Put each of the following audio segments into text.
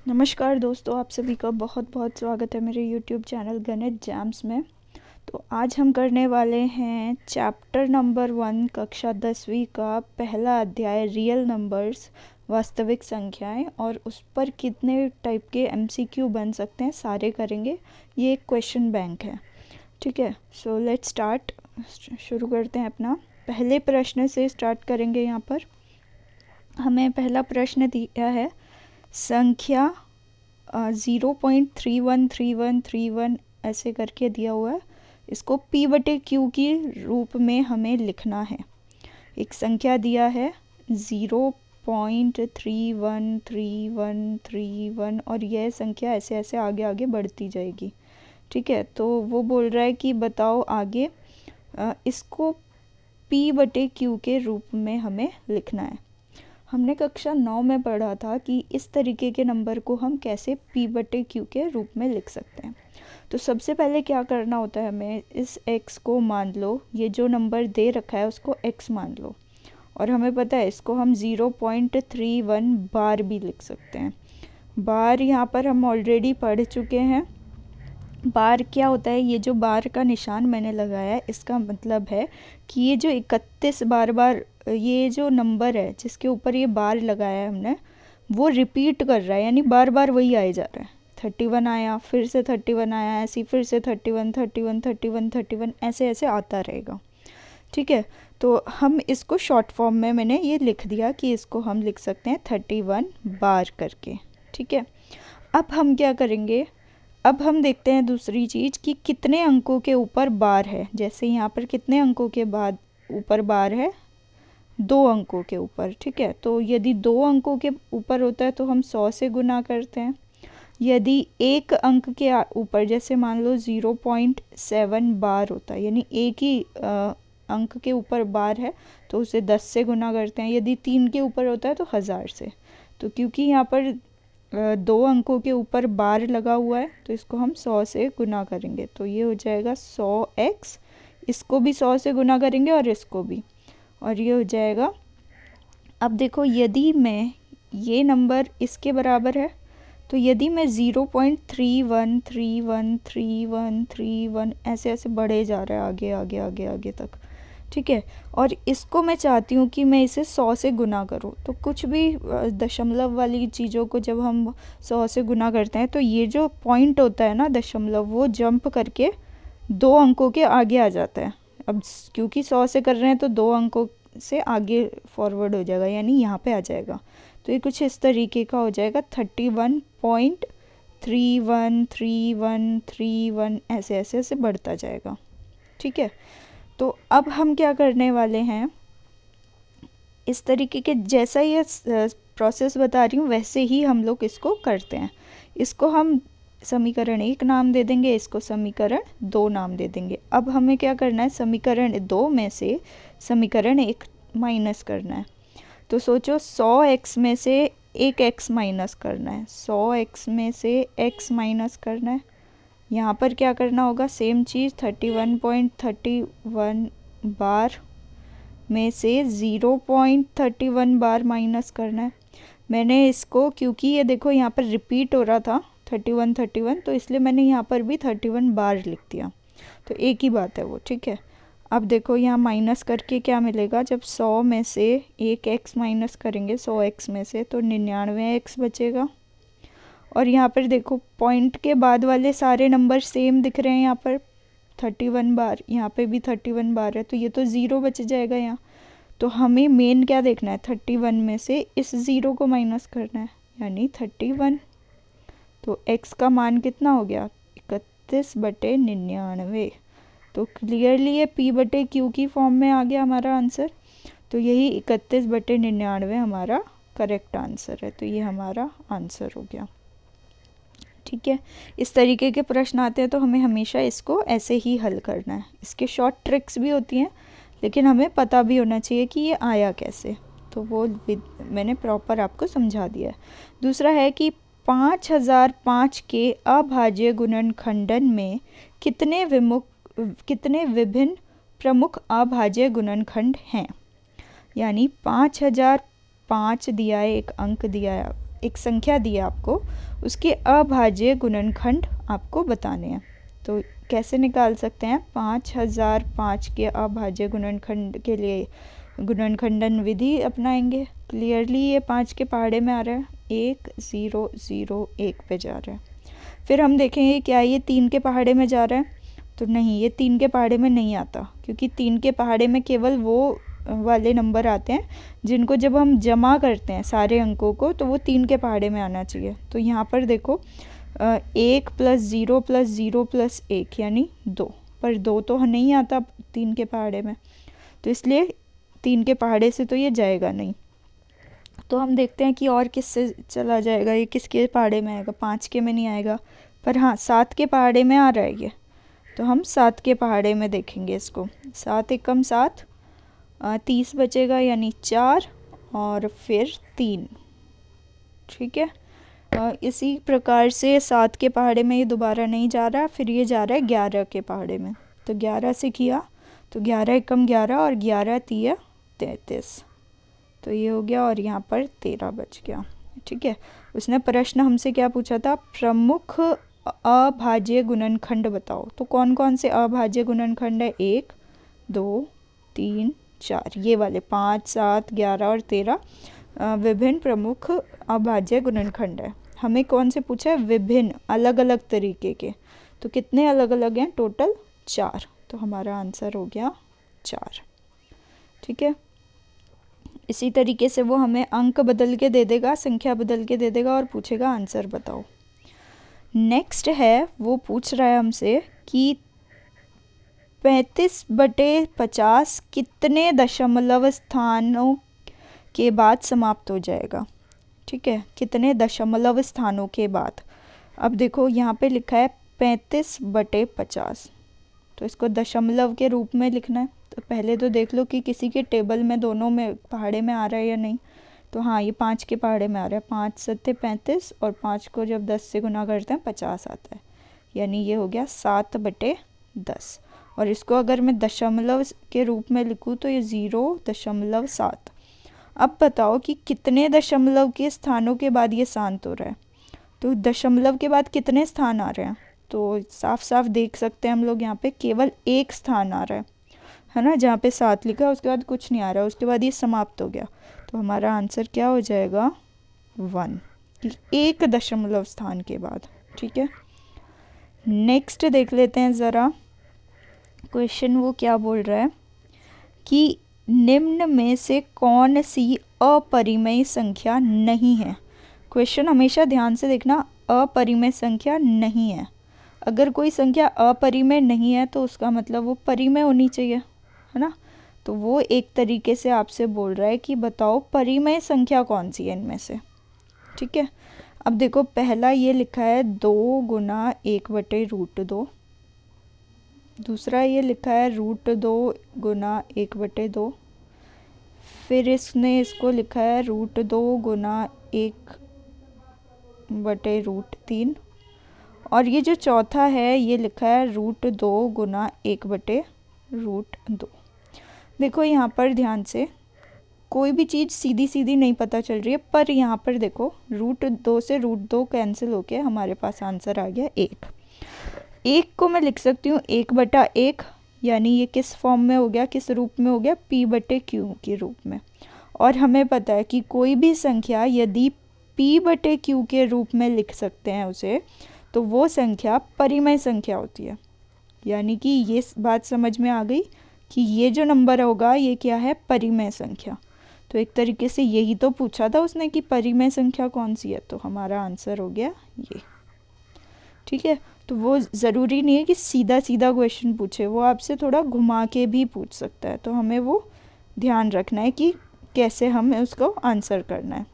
नमस्कार दोस्तों, आप सभी का बहुत बहुत स्वागत है मेरे YouTube चैनल गणित जैम्स में। तो आज हम करने वाले हैं चैप्टर नंबर 1 कक्षा 10वीं का पहला अध्याय रियल नंबर्स वास्तविक संख्याएं, और उस पर कितने टाइप के MCQ बन सकते हैं सारे करेंगे। ये एक क्वेश्चन बैंक है, ठीक है। So let's start. शुरू करते हैं अपना पहले प्रश्न से स्टार्ट करेंगे। यहाँ पर हमें पहला प्रश्न दिया है, संख्या 0.313131 ऐसे करके दिया हुआ है। इसको P/Q की रूप में हमें लिखना है। एक संख्या दिया है 0.313131 और यह संख्या ऐसे ऐसे आगे आगे बढ़ती जाएगी, ठीक है। तो वो बोल रहा है कि बताओ आगे इसको P/Q के रूप में हमें लिखना है। हमने कक्षा 9 में पढ़ा था कि इस तरीके के नंबर को हम कैसे P/Q के रूप में लिख सकते हैं। तो सबसे पहले क्या करना होता है, हमें इस x को मान लो, ये जो नंबर दे रखा है उसको x मान लो, और हमें पता है इसको हम 0.31 बार भी लिख सकते हैं। बार यहाँ पर हम ऑलरेडी पढ़ चुके हैं। बार क्या होता है, ये जो बार का निशान मैंने लगाया है इसका मतलब है कि ये जो 31 बार ये जो नंबर है जिसके ऊपर ये बार लगाया है हमने, वो रिपीट कर रहा है, यानी बार बार वही आए जा रहा है। 31 आया, फिर से 31 आया, ऐसी फिर से 31 31 31 31 ऐसे ऐसे आता रहेगा, ठीक है। तो हम इसको शॉर्ट फॉर्म में मैंने ये लिख दिया कि इसको हम लिख सकते हैं 31 बार करके, ठीक है। अब हम क्या करेंगे, अब हम देखते हैं दूसरी चीज़ कि कितने अंकों के ऊपर बार है। जैसे यहाँ पर कितने अंकों के बाद ऊपर बार है, 2 अंकों के ऊपर, ठीक है। तो यदि 2 अंकों के ऊपर होता है तो हम 100 से गुना करते हैं। यदि एक अंक के ऊपर, जैसे मान लो 0.7 बार होता है, यानी एक ही अंक के ऊपर बार है, तो उसे 10 से गुना करते हैं। यदि 3 के ऊपर होता है तो 1000 से। तो क्योंकि यहाँ पर 2 अंकों के ऊपर बार लगा हुआ है तो इसको हम 100 से गुना करेंगे। तो ये हो जाएगा 100x, इसको भी 100 से गुना करेंगे और इसको भी, और ये हो जाएगा। अब देखो, यदि मैं ये नंबर इसके बराबर है, तो यदि मैं 0.31313131 ऐसे ऐसे बढ़े जा रहा है आगे आगे आगे आगे तक, ठीक है, और इसको मैं चाहती हूँ कि मैं इसे 100 से गुना करूँ, तो कुछ भी दशमलव वाली चीज़ों को जब हम 100 से गुना करते हैं तो ये जो पॉइंट होता है ना दशमलव, वो जंप करके 2 अंकों के आगे आ जाता है। अब क्योंकि 100 से कर रहे हैं तो 2 अंकों से आगे फॉरवर्ड हो जाएगा, यानी यहाँ पे आ जाएगा। तो ये कुछ इस तरीके का हो जाएगा, 31.313131 ऐसे ऐसे ऐसे बढ़ता जाएगा, ठीक है। तो अब हम क्या करने वाले हैं, इस तरीके के जैसा ये प्रोसेस बता रही हूँ वैसे ही हम लोग इसको करते हैं। इसको हम समीकरण 1 नाम दे देंगे, इसको समीकरण 2 नाम दे देंगे। अब हमें क्या करना है, समीकरण 2 में से समीकरण 1 माइनस करना है। तो सोचो 100x में से एक x माइनस करना है, 100x में से x माइनस करना है। यहाँ पर क्या करना होगा, सेम चीज़ 31.31 बार में से 0.31 बार माइनस करना है। मैंने इसको, क्योंकि ये देखो यहाँ पर रिपीट हो रहा था 31 31, तो इसलिए मैंने यहाँ पर भी 31 बार लिख दिया। तो एक ही बात है वो, ठीक है। अब देखो यहाँ माइनस करके क्या मिलेगा, जब 100 में से एक x माइनस करेंगे 100x में से, तो 99x बचेगा। और यहाँ पर देखो पॉइंट के बाद वाले सारे नंबर सेम दिख रहे हैं। यहाँ पर 31 बार, यहाँ पे भी 31 बार है, तो ये तो 0 बच जाएगा यहाँ। तो हमें मेन क्या देखना है, 31 में से इस 0 को माइनस करना है, यानी 31। तो x का मान कितना हो गया, 31/99। तो क्लियरली ये P/Q की फॉर्म में आ गया हमारा आंसर। तो यही 31/99 हमारा करेक्ट आंसर है। तो ये हमारा आंसर हो गया, ठीक है। इस तरीके के प्रश्न आते हैं तो हमें हमेशा इसको ऐसे ही हल करना है। इसके शॉर्ट ट्रिक्स भी होती हैं, लेकिन हमें पता भी होना चाहिए कि ये आया कैसे, तो वो मैंने प्रॉपर आपको समझा दिया है। दूसरा है कि 5005 के अभाज्य गुणनखंडन में कितने विभिन्न प्रमुख अभाज्य गुणनखंड हैं। यानी 5005 दिया है, एक अंक दिया है एक संख्या दी है आपको, उसके अभाज्य गुणनखंड आपको बताने हैं। तो कैसे निकाल सकते हैं? 5005 के अभाज्य गुणनखंड के लिए गुणनखंडन विधि अपनाएंगे। क्लियरली ये 5 के पहाड़े में आ रहा है, 1 0 0 1 पे जा रहा है। फिर हम देखेंगे क्या ये 3 के पहाड़े में जा रहा है? तो नहीं, ये 3 के पहाड़े में नहीं आता, क्योंकि 3 के पहाड़े में केवल वो वाले नंबर आते हैं जिनको जब हम जमा करते हैं सारे अंकों को तो वो 3 के पहाड़े में आना चाहिए। तो यहाँ पर देखो 1 + 0 + 0 + 1 यानी 2, पर 2 तो नहीं आता 3 के पहाड़े में, तो इसलिए 3 के पहाड़े से तो ये जाएगा नहीं। तो हम देखते हैं कि और किससे चला जाएगा, ये किसके पहाड़े में आएगा? 5 के में नहीं आएगा, पर हाँ 7 के पहाड़े में आ रहा है ये, तो हम 7 के पहाड़े में देखेंगे इसको। 7 एकम 7, 30 बचेगा यानी 4 और फिर 3। ठीक है, इसी प्रकार से 7 के पहाड़े में ये दोबारा नहीं जा रहा, फिर ये जा रहा है 11 के पहाड़े में। तो 11 से किया तो 11 एकम 11 और 11 तिया 33, तो ये हो गया और यहाँ पर 13 बच गया। ठीक है, उसने प्रश्न हमसे क्या पूछा था? प्रमुख अभाज्य गुणनखंड बताओ। तो कौन कौन से अभाज्य गुणनखंड है? 1 2 3 4, ये वाले 5 7 11 और 13 विभिन्न प्रमुख अभाज्य गुणनखंड है। हमें कौन से पूछा है? विभिन्न, अलग अलग तरीके के। तो कितने अलग अलग हैं? टोटल 4, तो हमारा आंसर हो गया 4। ठीक है, इसी तरीके से वो हमें अंक बदल के दे देगा, संख्या बदल के दे देगा और पूछेगा आंसर बताओ। नेक्स्ट है, वो पूछ रहा है हमसे कि 35/50 कितने दशमलव स्थानों के बाद समाप्त हो जाएगा? ठीक है, कितने दशमलव स्थानों के बाद। अब देखो यहाँ पे लिखा है 35/50, तो इसको दशमलव के रूप में लिखना है। तो पहले तो देख लो कि किसी के टेबल में दोनों में पहाड़े में आ रहा है या नहीं। तो हाँ, ये 5 के पहाड़े में आ रहा है। 5 7 35 और 5 को जब 10 से गुना करते हैं 50 आता है, यानी ये हो गया 7/10। और इसको अगर मैं दशमलव के रूप में लिखूँ तो ये 0.7। अब बताओ कि कितने दशमलव के स्थानों के बाद ये शांत हो रहा है? तो दशमलव के बाद कितने स्थान आ रहे हैं? तो साफ साफ देख सकते हैं हम लोग, यहाँ पे केवल एक स्थान आ रहा है ना, जहाँ पे 7 लिखा है, उसके बाद कुछ नहीं आ रहा, उसके बाद ये समाप्त हो गया। तो हमारा आंसर क्या हो जाएगा? 1, एक दशमलव स्थान के बाद। ठीक है, नेक्स्ट देख लेते हैं ज़रा क्वेश्चन। वो क्या बोल रहा है कि निम्न में से कौन सी अपरिमेय संख्या नहीं है? क्वेश्चन हमेशा ध्यान से देखना, अपरिमेय संख्या नहीं है। अगर कोई संख्या अपरिमेय नहीं है तो उसका मतलब वो परिमेय होनी चाहिए, है ना। तो वो एक तरीके से आपसे बोल रहा है कि बताओ परिमेय संख्या कौन सी है इनमें से। ठीक है, अब देखो पहला ये लिखा है 2 × 1/√2, दूसरा ये लिखा है √2 × 1/2, फिर इसने इसको लिखा है √2 × 1/√3, और ये जो चौथा है ये लिखा है √2 × 1/√2। देखो यहाँ पर ध्यान से, कोई भी चीज़ सीधी सीधी नहीं पता चल रही है, पर यहाँ पर देखो √2 से √2 कैंसिल होके हमारे पास आंसर आ गया 1। 1 को मैं लिख सकती हूँ 1/1, यानी ये किस फॉर्म में हो गया, किस रूप में हो गया? p/q के रूप में। और हमें पता है कि कोई भी संख्या यदि p/q के रूप में लिख सकते हैं उसे, तो वो संख्या परिमेय संख्या होती है। यानी कि ये बात समझ में आ गई कि ये जो नंबर होगा ये क्या है? परिमेय संख्या। तो एक तरीके से यही तो पूछा था उसने कि परिमेय संख्या कौन सी है, तो हमारा आंसर हो गया ये। ठीक है, तो वो ज़रूरी नहीं है कि सीधा सीधा क्वेश्चन पूछे, वो आपसे थोड़ा घुमा के भी पूछ सकता है। तो हमें वो ध्यान रखना है कि कैसे हमें उसको आंसर करना है।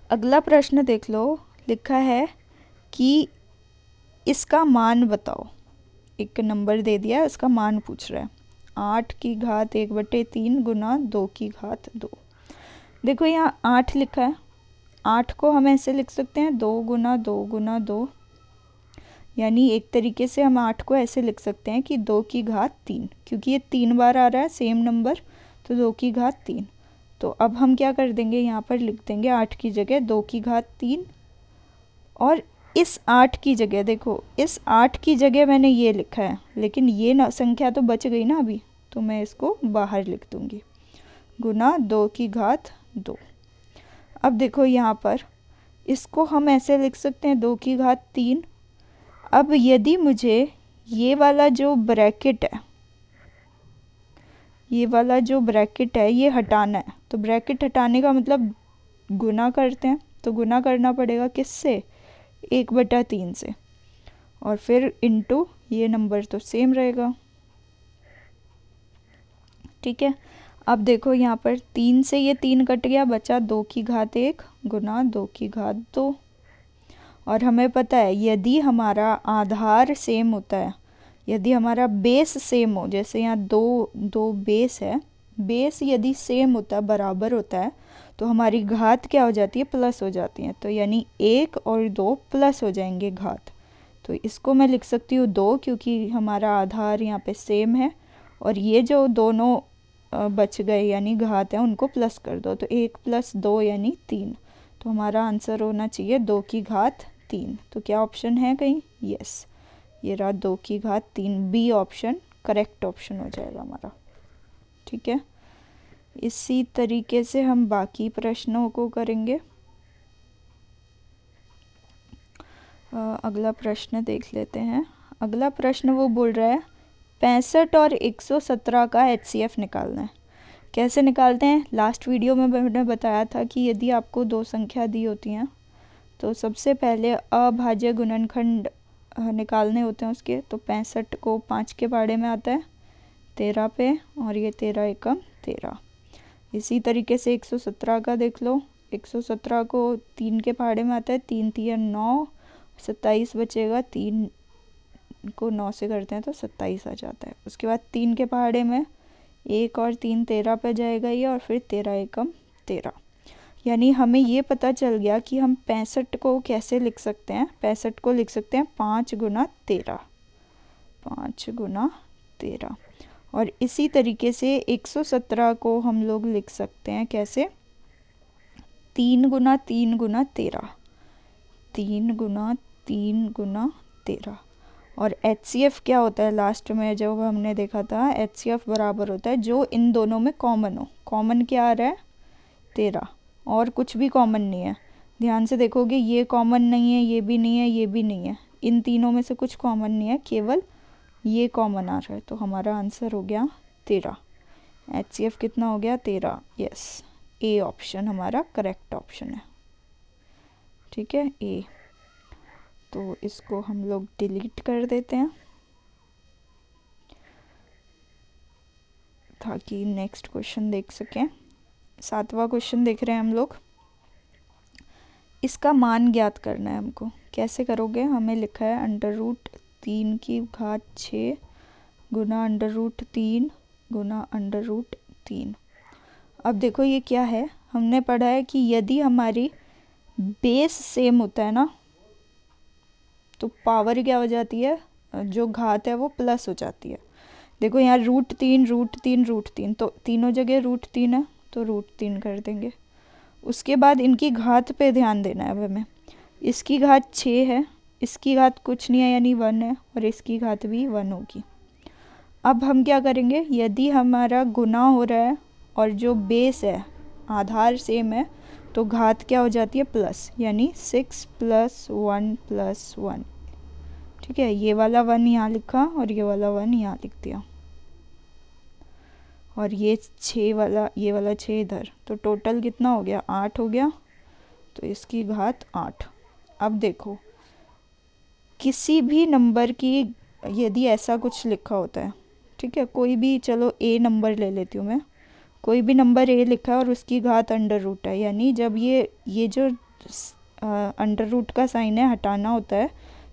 अगला प्रश्न देख लो, लिखा है कि इसका मान बताओ। एक नंबर दे दिया है, इसका मान पूछ रहा है। 8 की घात 1/3 गुना 2 की घात 2। देखो यहाँ 8 लिखा है, 8 को हम ऐसे लिख सकते हैं 2 गुना 2 गुना 2, यानी एक तरीके से हम 8 को ऐसे लिख सकते हैं कि 2 की घात 3, क्योंकि ये 3 बार आ रहा है सेम नंबर, तो 2 की घात 3। तो अब हम क्या कर देंगे, यहाँ पर लिख देंगे 8 की जगह 2 की घात 3, और इस 8 की जगह देखो, इस 8 की जगह मैंने ये लिखा है, लेकिन ये ना संख्या तो बच गई ना अभी, तो मैं इसको बाहर लिख दूँगी, गुना 2 की घात 2। अब देखो यहाँ पर इसको हम ऐसे लिख सकते हैं 2 की घात 3। अब यदि मुझे ये वाला जो ब्रैकेट है, ये वाला जो ब्रैकेट है ये हटाना है, तो ब्रैकेट हटाने का मतलब गुना करते हैं, तो गुना करना पड़ेगा किससे, 1/3 से, और फिर इनटू ये नंबर तो सेम रहेगा। ठीक है, अब देखो यहाँ पर 3 से ये 3 कट गया, बचा 2 की घात 1 गुना 2 की घात 2। और हमें पता है यदि हमारा आधार सेम होता है, यदि हमारा बेस सेम हो, जैसे यहाँ दो बेस है, बेस यदि सेम होता है, बराबर होता है, तो हमारी घात क्या हो जाती है, प्लस हो जाती है। तो यानी 1 और 2 प्लस हो जाएंगे घात, तो इसको मैं लिख सकती हूँ 2, क्योंकि हमारा आधार यहाँ पे सेम है, और ये जो दोनों बच गए यानी घात है उनको प्लस कर दो, तो 1 + 2 यानी 3। तो हमारा आंसर होना चाहिए 2 की घात 3। तो क्या ऑप्शन है कहीं, यस, ये रहा 2 की घात 3, बी ऑप्शन करेक्ट ऑप्शन हो जाएगा हमारा। ठीक है, इसी तरीके से हम बाकी प्रश्नों को करेंगे। अगला प्रश्न देख लेते हैं। अगला प्रश्न वो बोल रहा है 65 और 117 का HCF निकालना है। कैसे निकालते हैं, लास्ट वीडियो में मैंने बताया था कि यदि आपको दो संख्या दी होती हैं तो सबसे पहले अभाज्य गुणनखंड निकालने होते हैं उसके। तो 65 को 5 के पहाड़े में आता है 13 पे, और ये 13 एकम 13। इसी तरीके से 117 का देख लो, 117 को 3 के पहाड़े में आता है 3 × 9, 27 बचेगा, 3 को 9 से करते हैं तो 27 आ जाता है। उसके बाद 3 के पहाड़े में 1 और 3 13 पे जाएगा ये, और फिर 13 एकम 13। यानी हमें ये पता चल गया कि हम 65 को कैसे लिख सकते हैं, 65 को लिख सकते हैं 5 × 13, 5 × 13। और इसी तरीके से 117 को हम लोग लिख सकते हैं कैसे, 3 × 3 × 13, 3 × 3 × 13। और HCF क्या होता है, लास्ट में जब हमने देखा था HCF बराबर होता है जो इन दोनों में कॉमन हो। कॉमन क्या आ रहा है, 13, और कुछ भी कॉमन नहीं है। ध्यान से देखोगे ये कॉमन नहीं है, ये भी नहीं है, ये भी नहीं है, इन तीनों में से कुछ कॉमन नहीं है, केवल ये कॉमन आ रहा है। तो हमारा आंसर हो गया 13। HCF कितना हो गया, 13। यस, ए ऑप्शन हमारा करेक्ट ऑप्शन है। ठीक है, ए। तो इसको हम लोग डिलीट कर देते हैं ताकि नेक्स्ट क्वेश्चन देख सकें। 7वां क्वेश्चन देख रहे हैं हम लोग। इसका मान ज्ञात करना है हमको। कैसे करोगे, हमें लिखा है √3 की घात 6 गुना √3 गुना √3। अब देखो ये क्या है, हमने पढ़ा है कि यदि हमारी बेस सेम होता है ना तो पावर क्या हो जाती है, जो घात है वो प्लस हो जाती है। देखो यहाँ √3 √3 √3, तो तीनों जगह √3 है तो √3 कर देंगे। उसके बाद इनकी घात पे ध्यान देना है अब हमें। इसकी घात 6 है, इसकी घात कुछ नहीं है यानी 1 है, और इसकी घात भी 1 होगी। अब हम क्या करेंगे, यदि हमारा गुना हो रहा है और जो बेस है आधार सेम है तो घात क्या हो जाती है, प्लस, यानी 6 + 1 + 1। ठीक है, ये वाला 1 यहाँ लिखा और ये वाला 1 यहाँ लिख दिया, और ये 6 वाला, ये वाला 6 इधर, तो टोटल कितना हो गया, 8 हो गया। तो इसकी घात 8। अब देखो किसी भी नंबर की यदि ऐसा कुछ लिखा होता है, ठीक है, कोई भी, चलो ए नंबर ले लेती हूँ मैं, कोई भी नंबर ए लिखा है और उसकी घात √ है, यानी जब ये जो √ का साइन है हटाना होता है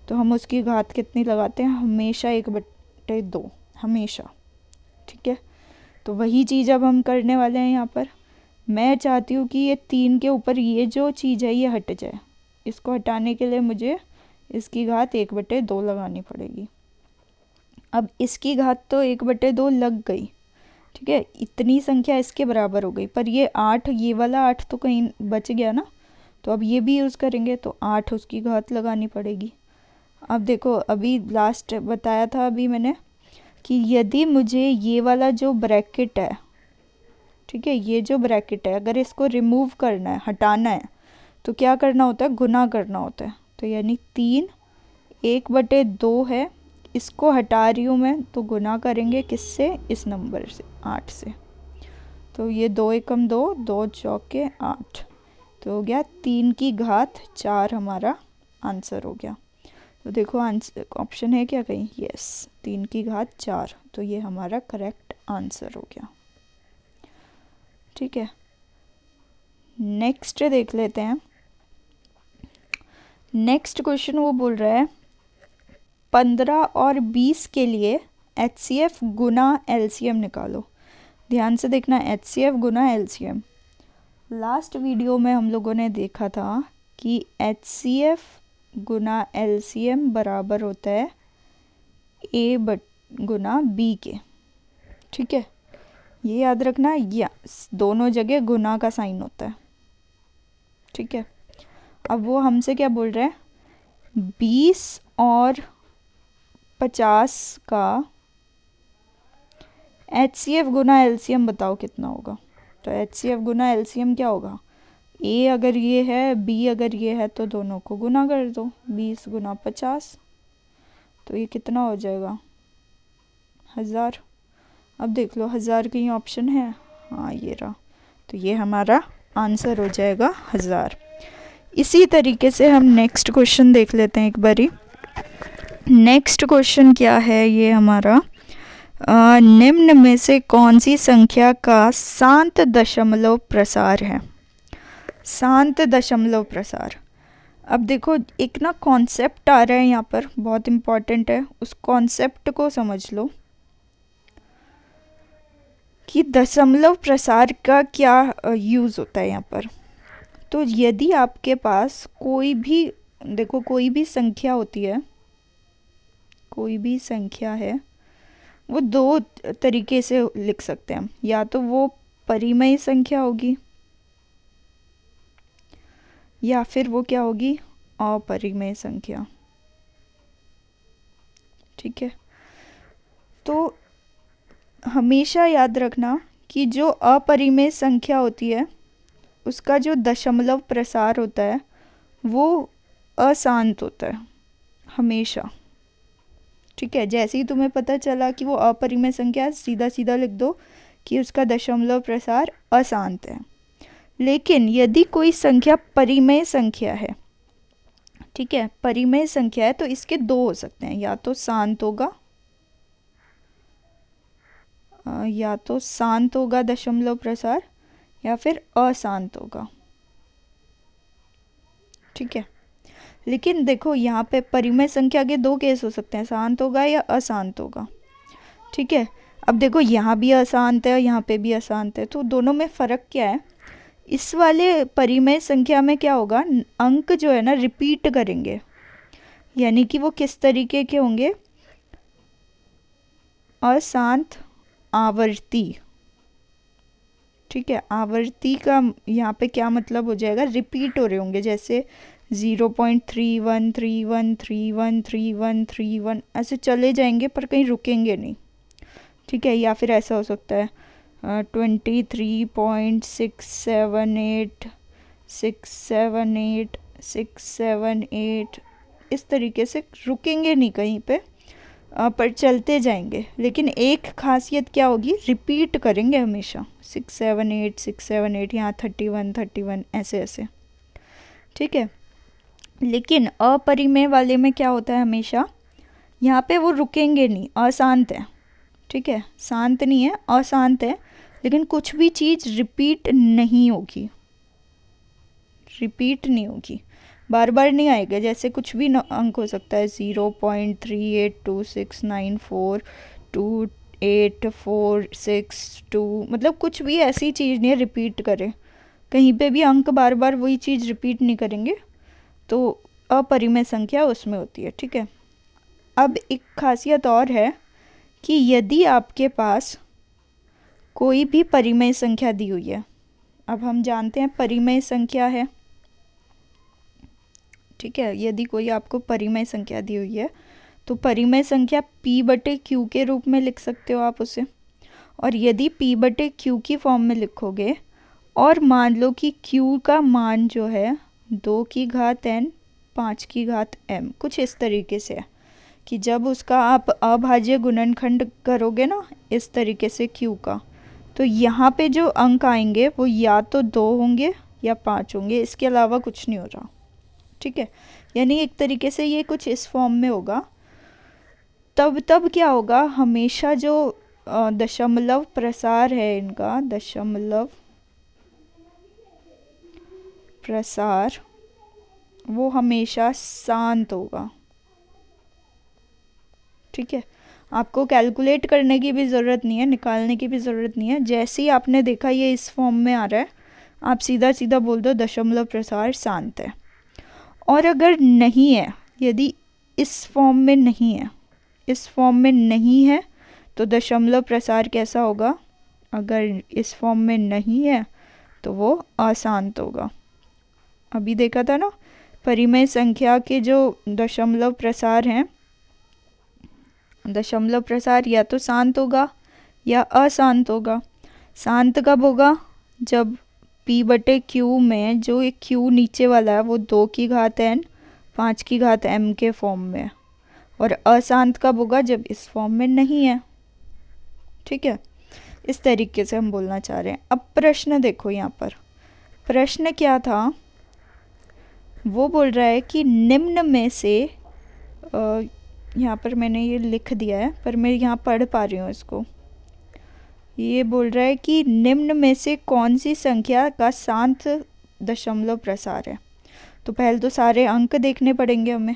तो हम उसकी घात कितनी लगाते हैं, हमेशा 1/2, हमेशा। ठीक है, तो वही चीज़ अब हम करने वाले हैं यहाँ पर। मैं चाहती हूँ कि ये 3 के ऊपर ये जो चीज़ है ये हट जाए। इसको हटाने के लिए मुझे इसकी घात 1/2 लगानी पड़ेगी। अब इसकी घात तो 1/2 लग गई, ठीक है, इतनी संख्या इसके बराबर हो गई, पर ये 8, ये वाला 8 तो कहीं बच गया ना, तो अब ये भी यूज़ करेंगे तो 8 उसकी घात लगानी पड़ेगी। अब देखो, अभी लास्ट बताया था अभी मैंने कि यदि मुझे ये वाला जो ब्रैकेट है, ठीक है, ये जो ब्रैकेट है अगर इसको रिमूव करना है, हटाना है, तो क्या करना होता है, गुना करना होता है। तो यानी 3 1/2 है, इसको हटा रही हूँ मैं, तो गुना करेंगे किससे, इस नंबर से, 8 से। तो ये 2 एकम 2, 2 चौके 8, तो हो गया 3 की घात 4 हमारा आंसर हो गया। तो देखो आंसर ऑप्शन है क्या कहीं, यस, 3 की घात 4, तो ये हमारा करेक्ट आंसर हो गया। ठीक है, नेक्स्ट देख लेते हैं। नेक्स्ट क्वेश्चन वो बोल रहा है 15 और 20 के लिए HCF गुना LCM निकालो। ध्यान से देखना, HCF गुना LCM। लास्ट वीडियो में हम लोगों ने देखा था कि HCF गुना LCM बराबर होता है A गुना B के। ठीक है, ये याद रखना, या दोनों जगह गुना का साइन होता है। ठीक है, अब वो हमसे क्या बोल रहे हैं, 20 और 50 का HCF गुना LCM बताओ कितना होगा। तो HCF गुना LCM क्या होगा, A अगर ये है, B अगर ये है, तो दोनों को गुना कर दो, 20 गुना 50, तो ये कितना हो जाएगा, 1000। अब देख लो 1000 कहीं ऑप्शन है, हाँ ये रहा, तो ये हमारा आंसर हो जाएगा 1000। इसी तरीके से हम नेक्स्ट क्वेश्चन देख लेते हैं एक बारी। नेक्स्ट क्वेश्चन क्या है ये हमारा, निम्न में से कौन सी संख्या का शांत दशमलव प्रसार है। शांत दशमलव प्रसार। अब देखो एक ना कॉन्सेप्ट आ रहा है यहाँ पर, बहुत इम्पॉर्टेंट है, उस कॉन्सेप्ट को समझ लो कि दशमलव प्रसार का क्या यूज़ होता है यहाँ पर। तो यदि आपके पास कोई भी, देखो कोई भी संख्या होती है, कोई भी संख्या है, वो दो तरीके से लिख सकते हैं, या तो वो परिमेय संख्या होगी, या फिर वो क्या होगी, अपरिमेय संख्या। ठीक है, तो हमेशा याद रखना कि जो अपरिमेय संख्या होती है उसका जो दशमलव प्रसार होता है वो अशांत होता है हमेशा। ठीक है, जैसे ही तुम्हें पता चला कि वो अपरिमेय संख्या है, सीधा सीधा लिख दो कि उसका दशमलव प्रसार अशांत है। लेकिन यदि कोई संख्या परिमेय संख्या है, ठीक है, परिमेय संख्या है, तो इसके दो हो सकते हैं, या तो शांत होगा, या तो शांत होगा दशमलव प्रसार, या फिर अशांत होगा। ठीक है, लेकिन देखो यहाँ पे परिमेय संख्या के दो केस हो सकते हैं, शांत होगा या अशांत होगा। ठीक है, अब देखो यहाँ भी अशांत है, यहाँ पे भी अशांत है, तो दोनों में फ़र्क क्या है। इस वाले परिमेय संख्या में क्या होगा, अंक जो है ना रिपीट करेंगे, यानी कि वो किस तरीके के होंगे, अशांत आवर्ती। ठीक है, आवर्ती का यहाँ पे क्या मतलब हो जाएगा, रिपीट हो रहे होंगे, जैसे 0.3131313131 ऐसे चले जाएंगे पर कहीं रुकेंगे नहीं। ठीक है, या फिर ऐसा हो सकता है 23.678 इस तरीके से रुकेंगे नहीं कहीं पे, पर चलते जाएंगे। लेकिन एक खासियत क्या होगी, रिपीट करेंगे हमेशा, 678 यहाँ 31 ऐसे ऐसे। ठीक है, लेकिन अपरिमेय वाले में क्या होता है, हमेशा यहाँ पे वो रुकेंगे नहीं, अशांत है। ठीक है, शांत नहीं है, अशांत है, लेकिन कुछ भी चीज़ रिपीट नहीं होगी, रिपीट नहीं होगी, बार बार नहीं आएगा। जैसे कुछ भी अंक हो सकता है, 0.3826942846 मतलब कुछ भी ऐसी चीज़ नहीं है रिपीट करे, कहीं पे भी अंक बार बार वही चीज़ रिपीट नहीं करेंगे, तो अपरिमेय संख्या उसमें होती है। ठीक है, अब एक खासियत और है कि यदि आपके पास कोई भी परिमेय संख्या दी हुई है। अब हम जानते हैं परिमेय संख्या है, ठीक है। यदि कोई आपको परिमेय संख्या दी हुई है तो परिमेय संख्या p/q के रूप में लिख सकते हो आप उसे। और यदि p/q की फॉर्म में लिखोगे और मान लो कि q का मान जो है 2 की घात n 5 की घात m, कुछ इस तरीके से है कि जब उसका आप अभाज्य गुणनखंड करोगे ना इस तरीके से q का, तो यहाँ पे जो अंक आएंगे वो या तो 2 होंगे या 5 होंगे, इसके अलावा कुछ नहीं हो रहा, ठीक है। यानी एक तरीके से ये कुछ इस फॉर्म में होगा। तब क्या होगा, हमेशा जो दशमलव प्रसार है इनका, दशमलव प्रसार वो हमेशा शांत होगा, ठीक है। आपको कैलकुलेट करने की भी ज़रूरत नहीं है, निकालने की भी ज़रूरत नहीं है। जैसे ही आपने देखा ये इस फॉर्म में आ रहा है, आप सीधा सीधा बोल दो दशमलव प्रसार शांत है। और अगर नहीं है, यदि इस फॉर्म में नहीं है, इस फॉर्म में नहीं है, तो दशमलव प्रसार कैसा होगा, अगर इस फॉर्म में नहीं है तो वो अशांत होगा। अभी देखा था ना, परिमेय संख्या के जो दशमलव प्रसार हैं, दशमलव प्रसार या तो शांत होगा या अशांत होगा। शांत कब होगा, जब p/q में जो एक q नीचे वाला है वो 2 की घात n 5 की घात m के फॉर्म में है। और अशांत कब होगा, जब इस फॉर्म में नहीं है, ठीक है। इस तरीके से हम बोलना चाह रहे हैं। अब प्रश्न देखो, यहाँ पर प्रश्न क्या था, वो बोल रहा है कि निम्न में से यहाँ पर मैंने ये लिख दिया है पर मैं यहाँ पढ़ पा रही हूँ इसको। ये बोल रहा है कि निम्न में से कौन सी संख्या का शांत दशमलव प्रसार है। तो पहले तो सारे अंक देखने पड़ेंगे हमें।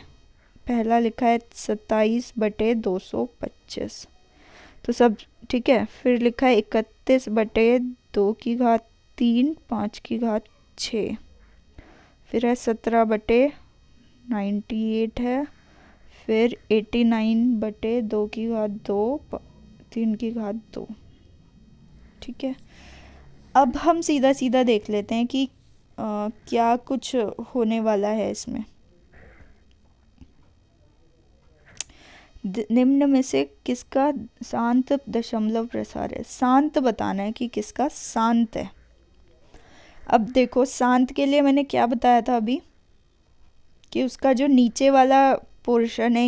पहला लिखा है 27/225, तो सब ठीक है। फिर लिखा है 31/2 की घात 3 5 की घात 6। फिर है 17/98 है। फिर 89/2 की घात 2 3 की घात 2, ठीक है। अब हम सीधा सीधा देख लेते हैं कि क्या कुछ होने वाला है इसमें। निम्न में से किसका शांत दशमलव प्रसार है, शांत बताना है कि किसका शांत है। अब देखो, शांत के लिए मैंने क्या बताया था अभी, कि उसका जो नीचे वाला पोर्शन है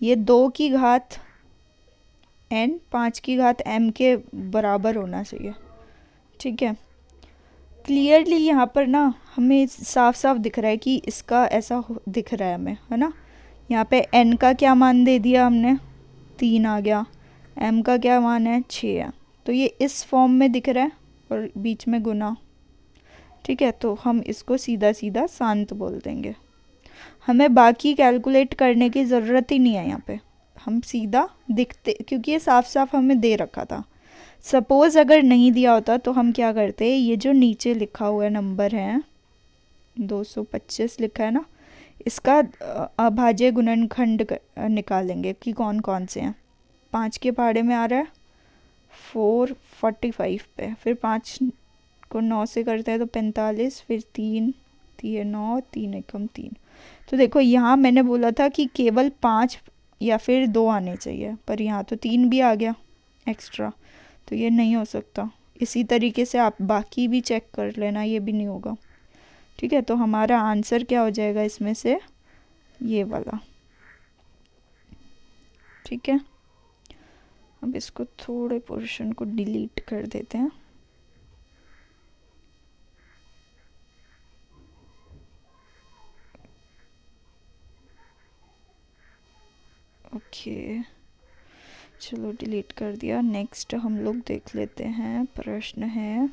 ये 2 की घात n 5 की घात m के बराबर होना चाहिए, ठीक है। क्लियरली यहाँ पर ना हमें साफ साफ दिख रहा है कि इसका ऐसा दिख रहा है हमें, है ना। यहाँ पे n का क्या मान दे दिया हमने, 3 आ गया। m का क्या मान है, 6 है। तो ये इस फॉर्म में दिख रहा है और बीच में गुना, ठीक है। तो हम इसको सीधा सीधा शांत बोल देंगे। हमें बाकी कैलकुलेट करने की ज़रूरत ही नहीं है यहाँ पे, हम सीधा दिखते, क्योंकि ये साफ साफ हमें दे रखा था। सपोज़ अगर नहीं दिया होता तो हम क्या करते, ये जो नीचे लिखा हुआ नंबर है 225 लिखा है ना, इसका अभाज्य गुणनखंड निकालेंगे कि कौन कौन से हैं। 5 के पहाड़े में आ रहा है 445 पे, फिर 5 को 9 से करते हैं तो 45, फिर 3 3 9 3 एकम 3। तो देखो यहाँ मैंने बोला था कि केवल 5 या फिर 2 आने चाहिए, पर यहाँ तो 3 भी आ गया एक्स्ट्रा, तो ये नहीं हो सकता। इसी तरीके से आप बाकी भी चेक कर लेना, ये भी नहीं होगा, ठीक है। तो हमारा आंसर क्या हो जाएगा इसमें से, ये वाला, ठीक है। अब इसको थोड़े पोर्शन को डिलीट कर देते हैं। ओके, चलो डिलीट कर दिया। नेक्स्ट हम लोग देख लेते हैं। प्रश्न है,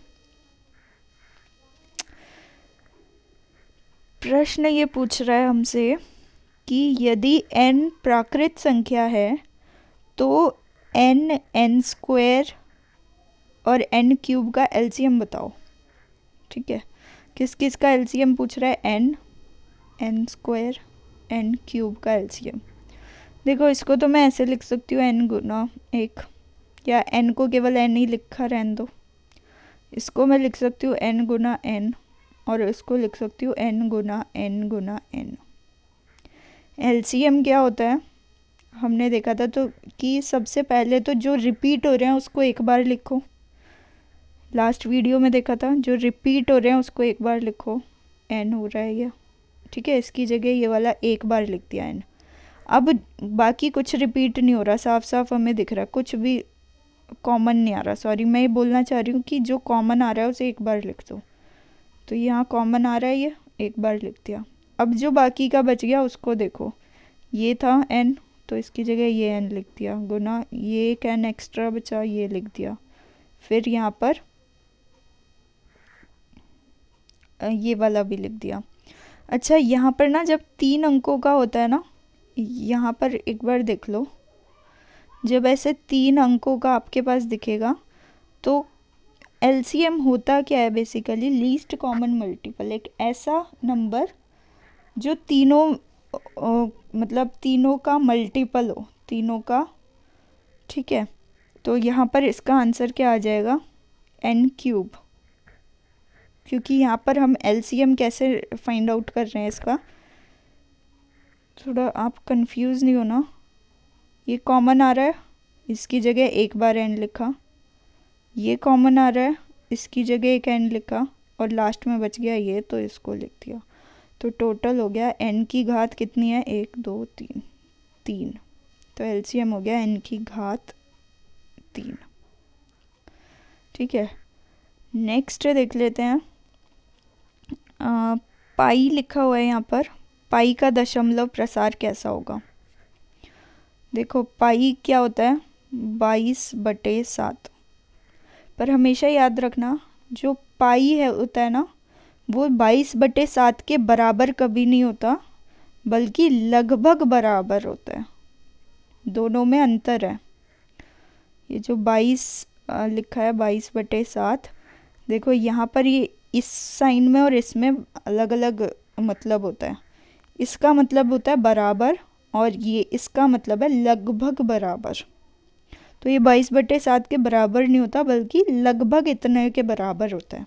प्रश्न ये पूछ रहा है हमसे कि यदि n प्राकृत संख्या है तो n n स्क्वायर और n क्यूब का एलसीएम बताओ, ठीक है। किस किस का एलसीएम पूछ रहा है, n n square n cube का एलसीएम। देखो इसको तो मैं ऐसे लिख सकती हूँ n गुना 1, या n को केवल n ही लिखा रहने दो। इसको मैं लिख सकती हूँ n गुना n और इसको लिख सकती हूँ n गुना n गुना n। LCM क्या होता है हमने देखा था तो कि सबसे पहले तो जो रिपीट हो रहे हैं उसको एक बार लिखो। लास्ट वीडियो में देखा था जो रिपीट हो रहे हैं उसको एक बार लिखो। n हो रहा है ये, ठीक है, इसकी जगह ये वाला एक बार लिख दिया n। अब बाकी कुछ रिपीट नहीं हो रहा, साफ साफ हमें दिख रहा है, कुछ भी कॉमन नहीं आ रहा। सॉरी, मैं ये बोलना चाह रही हूँ कि जो कॉमन आ रहा है उसे एक बार लिख दो। तो यहाँ कॉमन आ रहा है, ये एक बार लिख दिया। अब जो बाकी का बच गया उसको देखो, ये था n तो इसकी जगह ये n लिख दिया, गुना ये एक n एक्स्ट्रा बचा ये लिख दिया, फिर यहाँ पर ये वाला भी लिख दिया। अच्छा, यहाँ पर ना जब 3 अंकों का होता है ना, यहाँ पर एक बार देख लो, जब ऐसे 3 अंकों का आपके पास दिखेगा तो LCM होता क्या है बेसिकली, लीस्ट कॉमन मल्टीपल, एक ऐसा नंबर जो तीनों मतलब तीनों का मल्टीपल हो, तीनों का, ठीक है। तो यहाँ पर इसका आंसर क्या आ जाएगा, n³, क्योंकि यहाँ पर हम LCM कैसे फाइंड आउट कर रहे हैं इसका, थोड़ा आप कंफ्यूज नहीं होना। ये कॉमन आ रहा है, इसकी जगह एक बार n लिखा, ये कॉमन आ रहा है, इसकी जगह एक n लिखा, और लास्ट में बच गया ये तो इसको लिख दिया। तो टोटल हो गया n की घात कितनी है, 1 2 3 3। तो LCM हो गया n की घात 3, ठीक है। नेक्स्ट देख लेते हैं, पाई लिखा हुआ है यहाँ पर, पाई का दशमलव प्रसार कैसा होगा। देखो पाई क्या होता है, 22/7। पर हमेशा याद रखना जो पाई है होता है ना वो 22/7 के बराबर कभी नहीं होता, बल्कि लगभग बराबर होता है, दोनों में अंतर है। ये जो 22 लिखा है 22/7, देखो यहाँ पर ये इस साइन में और इसमें अलग अलग मतलब होता है। इसका मतलब होता है बराबर और ये इसका मतलब है लगभग बराबर। तो ये 22/7 के बराबर नहीं होता बल्कि लगभग इतने के बराबर होता है।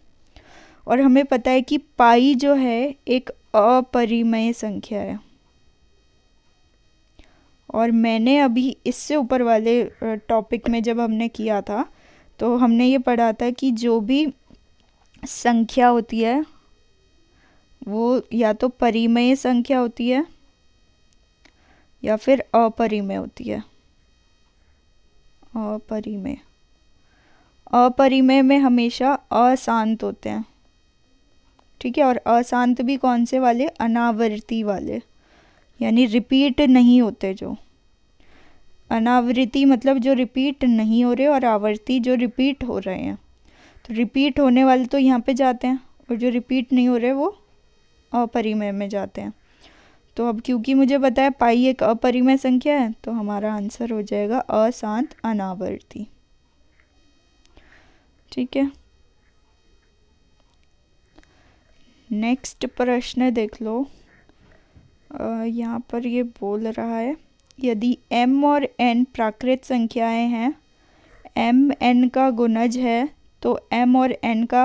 और हमें पता है कि पाई जो है एक अपरिमेय संख्या है। और मैंने अभी इससे ऊपर वाले टॉपिक में जब हमने किया था तो हमने ये पढ़ा था कि जो भी संख्या होती है वो या तो परिमेय संख्या होती है या फिर अपरिमेय होती है। अपरिमेय, अपरिमेय में हमेशा अशांत होते हैं, ठीक है। और अशांत भी कौन से वाले, अनावर्ती वाले, यानी रिपीट नहीं होते। जो अनावृत्ति मतलब जो रिपीट नहीं हो रहे और आवर्ती जो रिपीट हो रहे हैं। तो रिपीट होने वाले तो यहाँ पे जाते हैं और जो रिपीट नहीं हो रहे वो अपरिमेय में जाते हैं। तो अब क्योंकि मुझे पता है पाई एक अपरिमेय संख्या है तो हमारा आंसर हो जाएगा अशांत अनावर्ती, ठीक है। नेक्स्ट प्रश्न देख लो, यहाँ पर ये बोल रहा है यदि m और n प्राकृत संख्याएं हैं, m n का गुणज है तो m और n का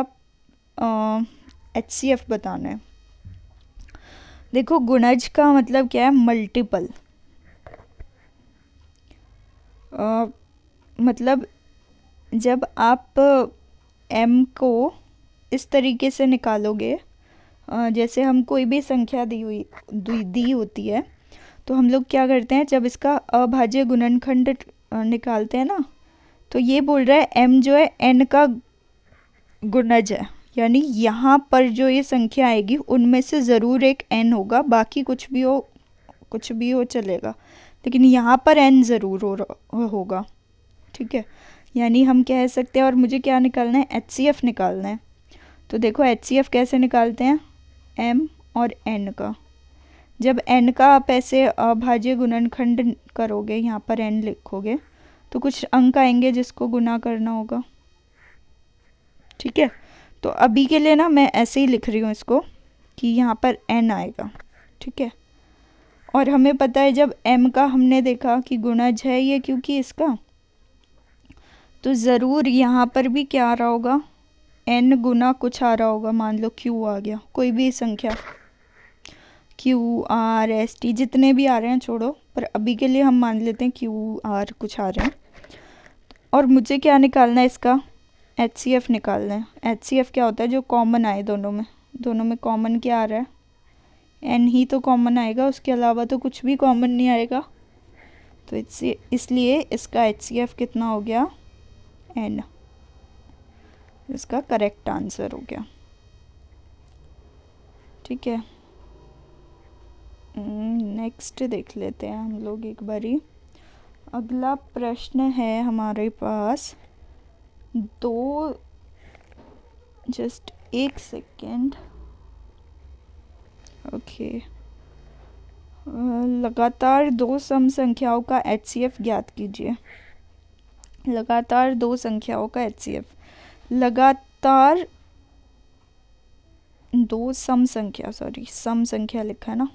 HCF बताना है। देखो गुणज का मतलब क्या है, मल्टीपल। मतलब जब आप m को इस तरीके से निकालोगे, जैसे हम कोई भी संख्या दी होती है तो हम लोग क्या करते हैं, जब इसका अभाज्य गुणनखंड निकालते हैं ना, तो ये बोल रहा है m जो है n का गुणज है, यानी यहाँ पर जो ये संख्या आएगी उनमें से ज़रूर एक n होगा, बाकी कुछ भी हो चलेगा, लेकिन यहाँ पर n ज़रूर होगा, ठीक है। यानी हम कह सकते हैं, और मुझे क्या निकालना है, HCF निकालना है। तो देखो HCF कैसे निकालते हैं, m और n का। जब n का आप ऐसे अभाज्य गुणनखंड करोगे, यहाँ पर n लिखोगे तो कुछ अंक आएंगे जिसको गुना करना होगा, ठीक है। तो अभी के लिए ना मैं ऐसे ही लिख रही हूँ इसको कि यहाँ पर n आएगा, ठीक है। और हमें पता है जब m का हमने देखा कि गुणज है ये, क्योंकि इसका, तो ज़रूर यहाँ पर भी क्या आ रहा होगा, n गुना कुछ आ रहा होगा। मान लो q आ गया, कोई भी संख्या, q r s t जितने भी आ रहे हैं छोड़ो, पर अभी के लिए हम मान लेते हैं q r कुछ आ रहे हैं। और मुझे क्या निकालना है, इसका HCF निकालना है। HCF क्या होता है, जो कॉमन आए दोनों में कॉमन क्या आ रहा है, n ही तो कॉमन आएगा, उसके अलावा तो कुछ भी कॉमन नहीं आएगा। तो इसलिए इसका HCF कितना हो गया, n। इसका करेक्ट आंसर हो गया। ठीक है, नेक्स्ट देख लेते हैं हम लोग एक बारी। अगला प्रश्न है हमारे पास जस्ट एक सेकेंड। ओके, लगातार दो सम संख्याओं का HCF ज्ञात कीजिए। लगातार दो संख्याओं का HCF, लगातार दो सम संख्या लिखा है ना।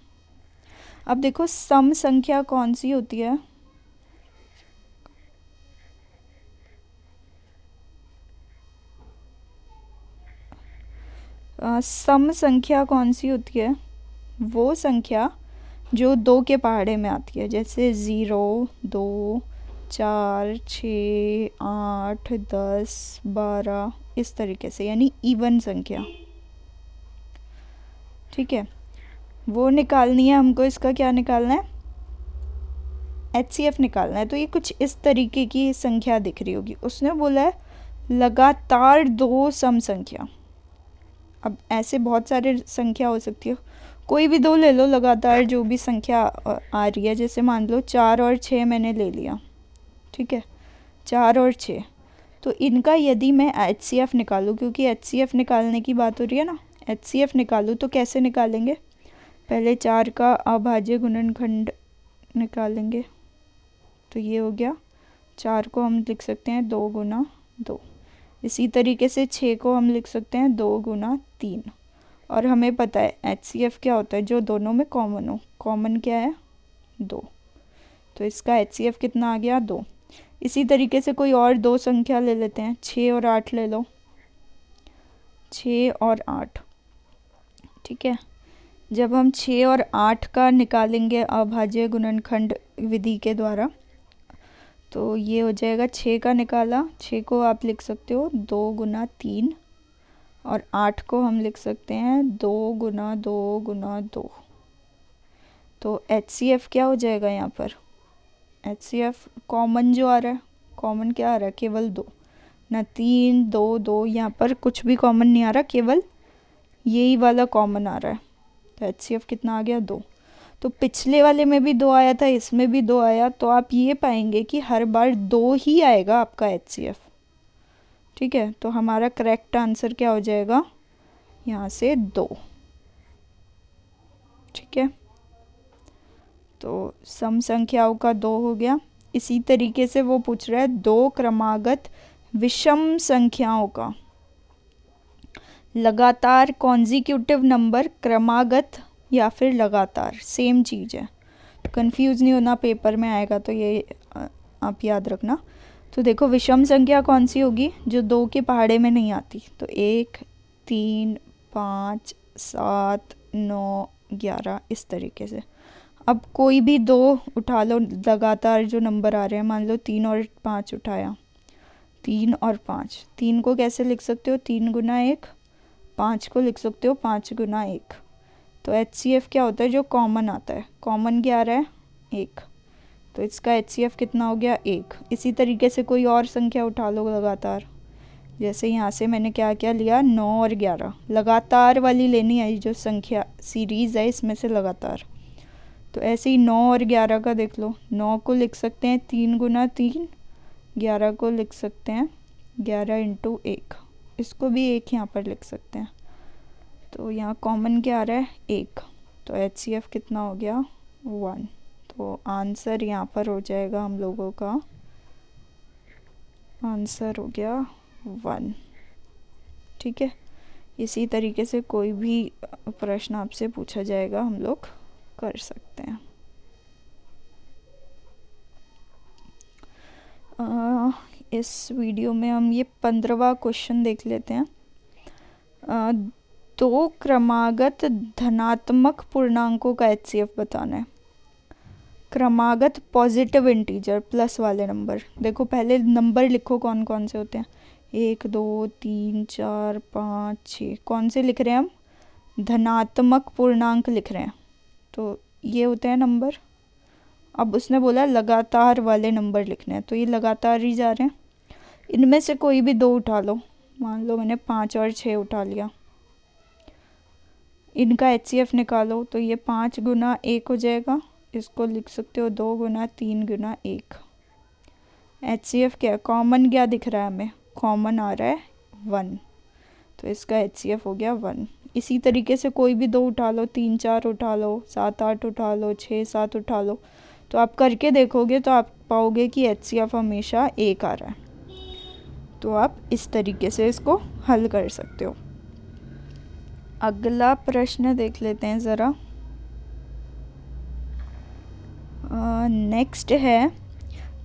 अब देखो सम संख्या कौन सी होती है, सम संख्या कौन सी होती है, वो संख्या जो दो के पहाड़े में आती है, जैसे 0, 2, 4, 6, 8, 10, 12 इस तरीके से, यानी इवन संख्या। ठीक है, वो निकालनी है हमको। इसका क्या निकालना है, HCF निकालना है। तो ये कुछ इस तरीके की संख्या दिख रही होगी। उसने बोला है लगातार दो सम संख्या। अब ऐसे बहुत सारे संख्या हो सकती है, कोई भी दो ले लो लगातार, जो भी संख्या आ रही है। जैसे मान लो 4 और 6 मैंने ले लिया, ठीक है, 4 और 6। तो इनका यदि मैं HCF निकालूं, क्योंकि HCF निकालने की बात हो रही है ना, HCF निकालूं तो कैसे निकालेंगे, पहले 4 का अभाज्य गुणनखंड निकालेंगे। तो ये हो गया, 4 को हम लिख सकते हैं 2 गुना 2। इसी तरीके से 6 को हम लिख सकते हैं 2 गुना 3। और हमें पता है HCF क्या होता है, जो दोनों में कॉमन हो। कॉमन क्या है, 2। तो इसका HCF कितना आ गया, 2। इसी तरीके से कोई और दो संख्या ले लेते हैं, 6 और 8 ले लो, 6 और 8। ठीक है, जब हम 6 और 8 का निकालेंगे अभाज्य गुणनखंड विधि के द्वारा, तो ये हो जाएगा 6 का निकाला, 6 को आप लिख सकते हो 2 गुना 3, और 8 को हम लिख सकते हैं 2 गुना 2 गुना 2। तो HCF क्या हो जाएगा यहाँ पर, HCF कॉमन जो आ रहा है, कॉमन क्या आ रहा है, केवल 2 ना, 3, 2, 2, यहाँ पर कुछ भी कॉमन नहीं आ रहा, केवल यही वाला कॉमन आ रहा है। तो HCF कितना आ गया, 2। तो पिछले वाले में भी 2 आया था, इसमें भी 2 आया, तो आप ये पाएंगे कि हर बार 2 ही आएगा आपका HCF। ठीक है, तो हमारा करेक्ट आंसर क्या हो जाएगा, यहाँ से 2। ठीक है, तो सम संख्याओं का 2 हो गया। इसी तरीके से वो पूछ रहा है दो क्रमागत विषम संख्याओं का लगातार कॉन्जिक्यूटिव नंबर, क्रमागत या फिर लगातार, सेम चीज़ है, कंफ्यूज नहीं होना, पेपर में आएगा तो ये आप याद रखना। तो देखो विषम संख्या कौन सी होगी, जो 2 के पहाड़े में नहीं आती। तो 1, 3, 5, 7, 9, 11 इस तरीके से। अब कोई भी 2 उठा लो लगातार जो नंबर आ रहे हैं, मान लो 3 और 5 उठाया, 3 और 5, 3 को कैसे लिख सकते हो, 3 गुना 1, 5 को लिख सकते हो 5 गुना 1। तो HCF क्या होता है, जो कॉमन आता है, कॉमन क्या आ रहा है, 1। तो इसका HCF कितना हो गया, 1। इसी तरीके से कोई और संख्या उठा लो लगातार, जैसे यहाँ से मैंने क्या क्या लिया, 9 और 11, लगातार वाली लेनी है, जो संख्या सीरीज़ है इसमें से लगातार। तो ऐसे ही 9 और 11 का देख लो, 9 को लिख सकते हैं 3 गुना 3, 11 को लिख सकते हैं 11 इंटू 1, इसको भी 1 यहाँ पर लिख सकते हैं। तो यहाँ कॉमन क्या आ रहा है, 1। तो HCF कितना हो गया, 1। तो आंसर यहाँ पर हो जाएगा हम लोगों का, आंसर हो गया 1। ठीक है, इसी तरीके से कोई भी प्रश्न आपसे पूछा जाएगा, हम लोग कर सकते हैं। इस वीडियो में हम ये 15वां क्वेश्चन देख लेते हैं। दो क्रमागत धनात्मक पूर्णांकों का एचसीएफ बताना है। क्रमागत पॉजिटिव इंटीजर प्लस वाले नंबर, देखो पहले नंबर लिखो कौन कौन से होते हैं। 1 2 3 4 5 6, कौन से लिख रहे हैं हम? धनात्मक पूर्णांक लिख रहे हैं, तो ये होते हैं नंबर। अब उसने बोला लगातार वाले नंबर लिखने हैं, तो ये लगातार ही जा रहे हैं। इनमें से कोई भी दो उठा लो, मान लो मैंने 5 और 6 उठा लिया। इनका एचसीएफ निकालो, तो ये 5 गुना 1 हो जाएगा, इसको लिख सकते हो 2 गुना 3 गुना 1। एचसीएफ क्या है? कॉमन क्या दिख रहा है हमें? कॉमन आ रहा है 1, तो इसका एचसीएफ हो गया 1। इसी तरीके से कोई भी दो उठा लो, 3 4 उठा लो, 7 8 उठा लो, 6 7 उठा लो, तो आप करके देखोगे तो आप पाओगे कि एचसीएफ हमेशा 1 आ रहा है। तो आप इस तरीके से इसको हल कर सकते हो। अगला प्रश्न देख लेते हैं ज़रा। नेक्स्ट है,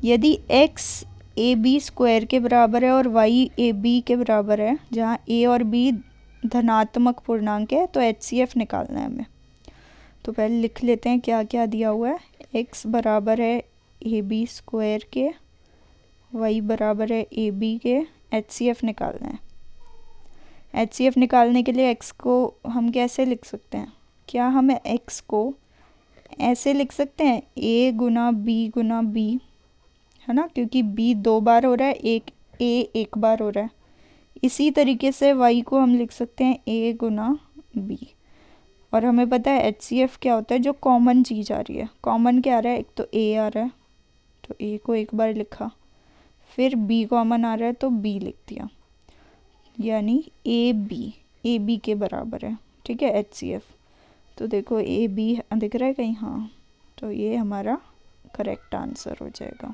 यदि x ए बी स्क्वायर के बराबर है और y ए बी के बराबर है, जहाँ a और b धनात्मक पूर्णांक है, तो एचसीएफ निकालना है हमें। तो पहले लिख लेते हैं क्या क्या दिया हुआ है। x बराबर है ए बी स्क्वायर के, y बराबर है ए बी के, एचसीएफ निकालना है। एचसीएफ निकालने के लिए x को हम कैसे लिख सकते हैं? क्या हम x को ऐसे लिख सकते हैं a गुना b, है ना, क्योंकि b 2 बार हो रहा है, a 1 बार हो रहा है। इसी तरीके से y को हम लिख सकते हैं a गुना b। और हमें पता है एचसीएफ क्या होता है, जो कॉमन चीज़ आ रही है। कॉमन क्या आ रहा है? एक तो a आ रहा है, तो a को एक बार लिखा, फिर b कॉमन आ रहा है तो b लिख दिया, यानी ए बी के बराबर है। ठीक है, एचसीएफ। तो देखो ए बी दिख रहा है कहीं? हाँ, तो ये हमारा करेक्ट आंसर हो जाएगा।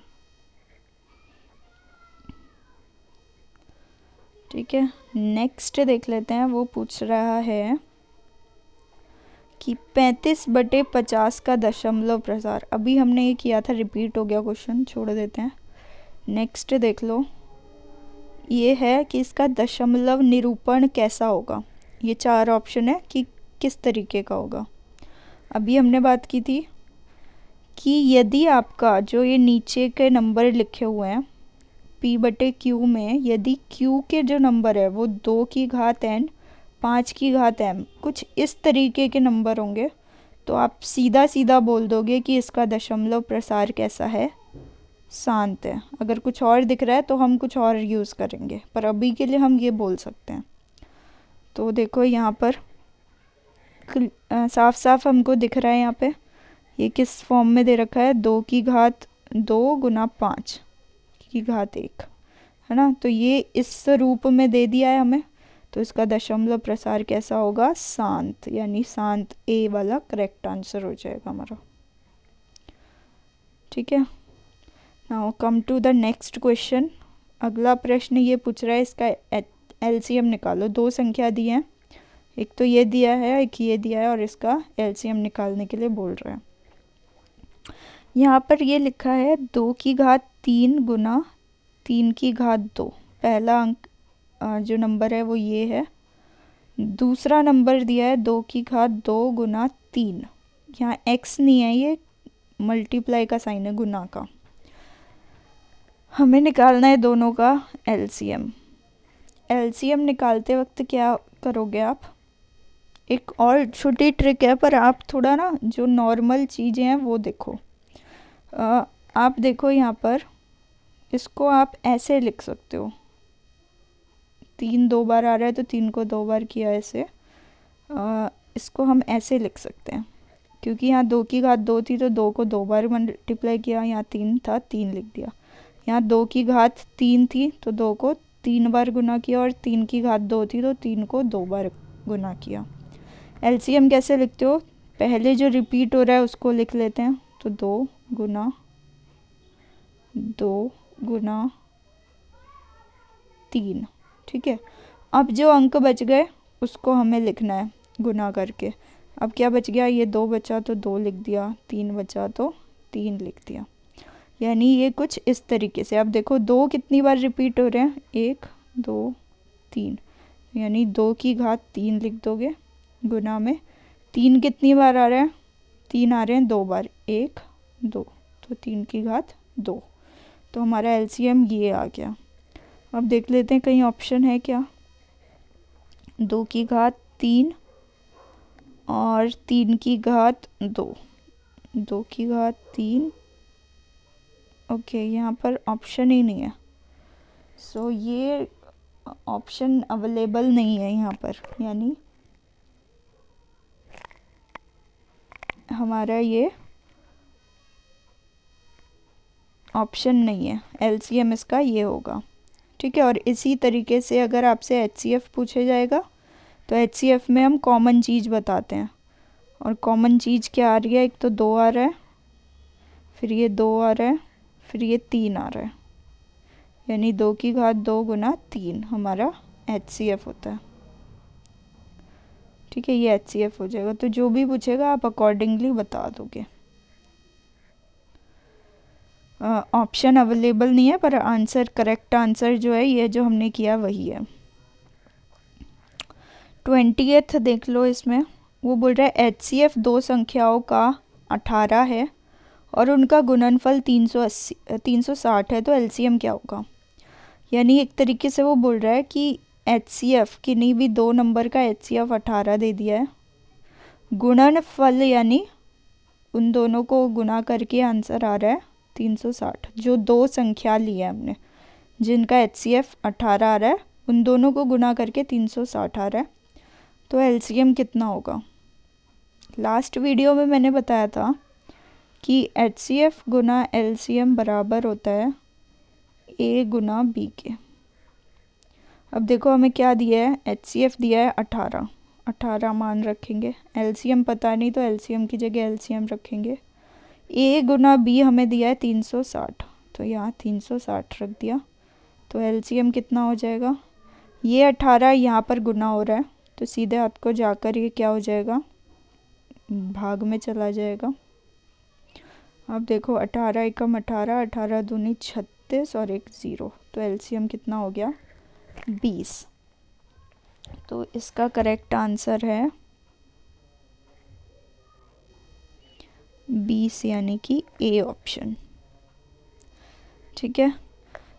ठीक है, नेक्स्ट देख लेते हैं। वो पूछ रहा है कि 35/50 का दशमलव प्रसार। अभी हमने ये किया था, रिपीट हो गया क्वेश्चन, छोड़ देते हैं। नेक्स्ट देख लो, ये है कि इसका दशमलव निरूपण कैसा होगा। ये 4 ऑप्शन है कि किस तरीके का होगा। अभी हमने बात की थी कि यदि आपका जो ये नीचे के नंबर लिखे हुए हैं p/q में, यदि q के जो नंबर है वो 2 की घात n, 5 की घात m, कुछ इस तरीके के नंबर होंगे, तो आप सीधा सीधा बोल दोगे कि इसका दशमलव प्रसार कैसा है? शांत है। अगर कुछ और दिख रहा है तो हम कुछ और यूज़ करेंगे, पर अभी के लिए हम ये बोल सकते हैं। तो देखो यहाँ पर साफ साफ हमको दिख रहा है, यहाँ पे ये किस फॉर्म में दे रखा है? 2 की घात 2 गुना 5 की घात 1, है ना। तो ये इस रूप में दे दिया है हमें, तो इसका दशमलव प्रसार कैसा होगा? शांत, यानी शांत ए वाला करेक्ट आंसर हो जाएगा हमारा। ठीक है, now come to the next question. अगला प्रश्न ये पूछ रहा है, इसका एलसीएम निकालो। 2 संख्या दी हैं, एक तो ये दिया है, एक ये दिया है, और इसका एलसीएम निकालने के लिए बोल रहा है। यहाँ पर ये लिखा है 2 की घात 3 गुना 3 की घात 2। पहला अंक जो नंबर है वो ये है। दूसरा नंबर दिया है 2 की घात 2 गुना 3। यहाँ x नहीं है, ये मल्टीप्लाई का साइन है, गुना का। हमें निकालना है दोनों का एलसीएम। एलसीएम निकालते वक्त क्या करोगे आप? एक और छोटी ट्रिक है, पर आप थोड़ा ना जो नॉर्मल चीज़ें हैं वो देखो। आप देखो यहाँ पर, इसको आप ऐसे लिख सकते हो। 3 2 बार आ रहा है तो 3 को 2 बार किया ऐसे। इसको हम ऐसे लिख सकते हैं, क्योंकि यहाँ 2 की घात 2 थी तो 2 को 2 बार मल्टीप्लाई किया, यहाँ 3 था 3 लिख दिया। यहाँ 2 की घात 3 थी तो 2 को 3 बार गुना किया, और 3 की घात 2 थी तो 3 को 2 बार गुना किया। एलसीएम कैसे लिखते हो? पहले जो रिपीट हो रहा है उसको लिख लेते हैं, तो 2 गुना 3। ठीक है, अब जो अंक बच गए उसको हमें लिखना है गुना करके। अब क्या बच गया? ये 2 बचा तो 2 लिख दिया, 3 बचा तो 3 लिख दिया। यानी ये कुछ इस तरीके से। अब देखो 2 कितनी बार रिपीट हो रहे हैं, 1 2 3, यानी 2 की घात 3 लिख दोगे, गुना में 3 कितनी बार आ रहा है, 3 आ रहे हैं 2 बार, 1 2, तो 3 की घात 2। तो हमारा एलसीएम ये आ गया। अब देख लेते हैं कहीं ऑप्शन है क्या। 2 की घात 3 और 3 की घात 2, 2 की घात 3, ओके यहाँ पर ऑप्शन ही नहीं है। सो ये ऑप्शन अवेलेबल नहीं है यहाँ पर, यानी हमारा ये ऑप्शन नहीं है, एलसीएम इसका ये होगा। ठीक है, और इसी तरीके से अगर आपसे एचसीएफ पूछे जाएगा तो एचसीएफ में हम कॉमन चीज़ बताते हैं, और कॉमन चीज़ क्या आ रही है, एक तो 2 आ रहा है, फिर ये 2 आ रहा है, फिर ये 3 आ रहा है, यानी 2 की घात 2 गुना 3 हमारा एचसीएफ होता है। ठीक है, ये एचसीएफ हो जाएगा। तो जो भी पूछेगा आप अकॉर्डिंगली बता दोगे। ऑप्शन अवेलेबल नहीं है, पर आंसर, करेक्ट आंसर जो है ये जो हमने किया वही है। 20th देख लो, इसमें वो बोल रहा है एचसीएफ 2 संख्याओं का 18 है और उनका गुणनफल 360 है, तो एलसीएम क्या होगा। यानी एक तरीके से वो बोल रहा है कि एचसीएफ किन्हीं भी 2 नंबर का एचसीएफ 18 दे दिया है, गुणनफल यानी उन दोनों को गुना करके आंसर आ रहा है 360। जो 2 संख्या ली है हमने जिनका एचसीएफ 18 आ रहा है, उन दोनों को गुना करके 360 आ रहा है, तो एलसीएम कितना होगा। लास्ट वीडियो में मैंने बताया था कि एचसीएफ गुना एलसीएम बराबर होता है ए गुना बी के। अब देखो हमें क्या दिया है, एचसीएफ दिया है 18, 18 मान रखेंगे, एलसीएम पता नहीं तो एलसीएम की जगह एलसीएम रखेंगे। ए गुना बी हमें दिया है 360, तो यहाँ 360 रख दिया, तो एलसीएम कितना हो जाएगा। ये 18 यहाँ पर गुना हो रहा है, तो सीधे हाथ को जाकर ये क्या हो जाएगा, भाग में चला जाएगा। अब देखो 18 एकम 18, 18 दूनी 36 और 1 0, तो एलसीएम कितना हो गया 20। तो इसका करेक्ट आंसर है 20, यानी कि ए ऑप्शन। ठीक है,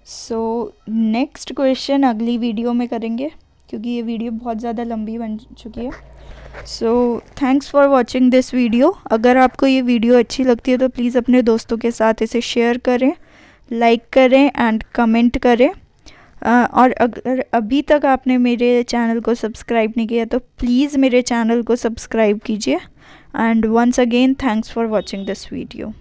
सो नेक्स्ट क्वेश्चन अगली वीडियो में करेंगे, क्योंकि ये वीडियो बहुत ज़्यादा लंबी बन चुकी है। So thanks for watching this video. अगर आपको ये वीडियो अच्छी लगती है तो प्लीज़ अपने दोस्तों के साथ इसे शेयर करें, लाइक करें एंड कमेंट करें। और अगर अभी तक आपने मेरे चैनल को सब्सक्राइब नहीं किया तो प्लीज़ मेरे चैनल को सब्सक्राइब कीजिए। And once again thanks for watching this video.